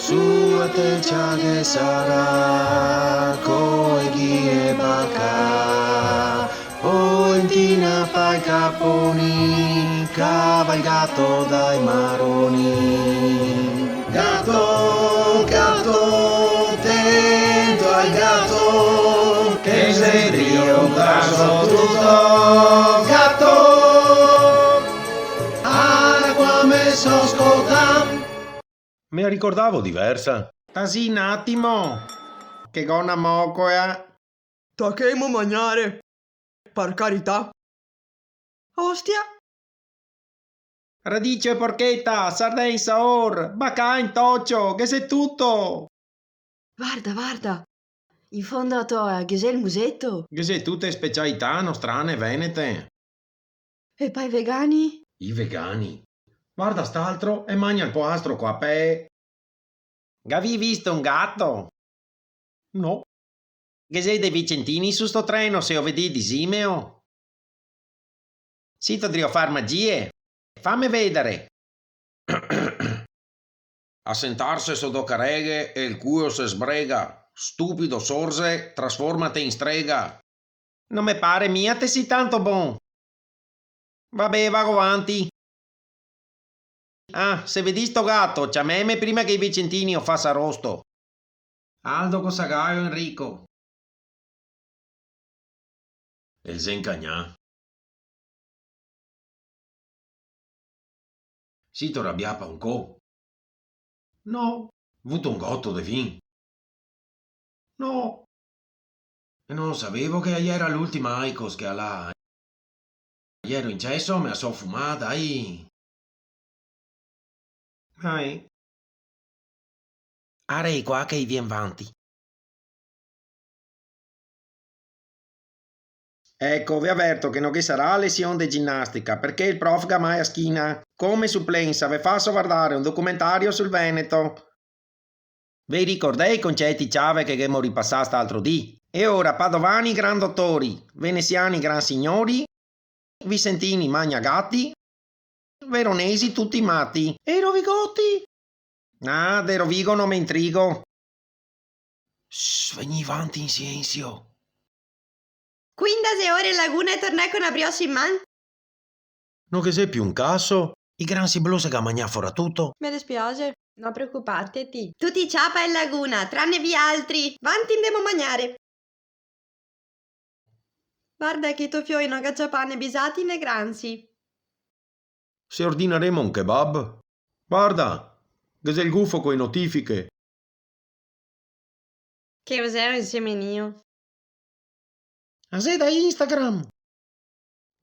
Su a te che sarà, coi chi e bacca, poentina fai caponi, cavalcato dai maroni. Gatto, gatto, tento al gatto, che sei Dio caso tutto. Gatto, ara qua me so ascoltam. Me la ricordavo diversa. Tasì un attimo, che gonna moco Tacchemo mangiare. Per carità. Ostia. Radice e porchetta, sardegna saor, bacà in toccio, che sei tutto. Guarda. In fondo a te, che sei il musetto. Che sei tutte specialità nostrane venete. E poi vegani? I vegani. Guarda st'altro e mangia il poastro qua pe. Gavi visto un gatto? No. Che sei dei vicentini su sto treno se ho vedi di Simeo? Sito drio far magie. Fammi vedere. A sentarsi so do careghe e il culo se sbrega. Stupido sorse, trasformate in strega. Non me pare mia te si tanto bon. Vabbè, vado avanti. Ah, se vedi sto gatto, ciameme prima che i vicentini o fa s'arrosto. Aldo Cosagaio Enrico. E il Zencagnà. Si to rabbiapa un co. No, Avuto un gotto de vin. no. E non sapevo che ieri era l'ultima Icos che ha là. Ieri in cesso me la so fumata, Dai. Arei qua che vien avanti. Ecco, vi avverto che non che sarà lezione di ginnastica, perché il prof gamai a schina. Come supplenza, vi faccio guardare un documentario sul Veneto. Vi ricordate i concetti chiave che abbiamo ripassato l'altro dì? E ora padovani gran dottori, veneziani gran signori, vicentini magnagatti, veronesi tutti matti. E Rovigotti? Ah, de Rovigo non mi intrigo. Veni avanti in silenzio. 15 ore in laguna e tornare con una brioche in mano? Non che sei più un caso? I gran si blu se che mangia fora tutto. Mi dispiace. Non preoccuparti. Tutti ciapa in laguna, tranne vi altri. Vanti andiamo a mangiare. Guarda che tu fioi non cacciapane bisati né granzi. Se ordineremo un kebab? Guarda, che sei il gufo coi notifiche. Che cos'è insieme mio? Ah, sei da Instagram?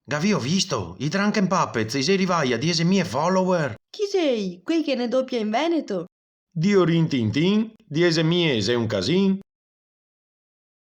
Gavi ho visto, i Drunken Puppets, i seri vai a 10.000 follower. Chi sei? Quei che ne doppia in Veneto? Dio rin tin tin, 10.000 è un casin.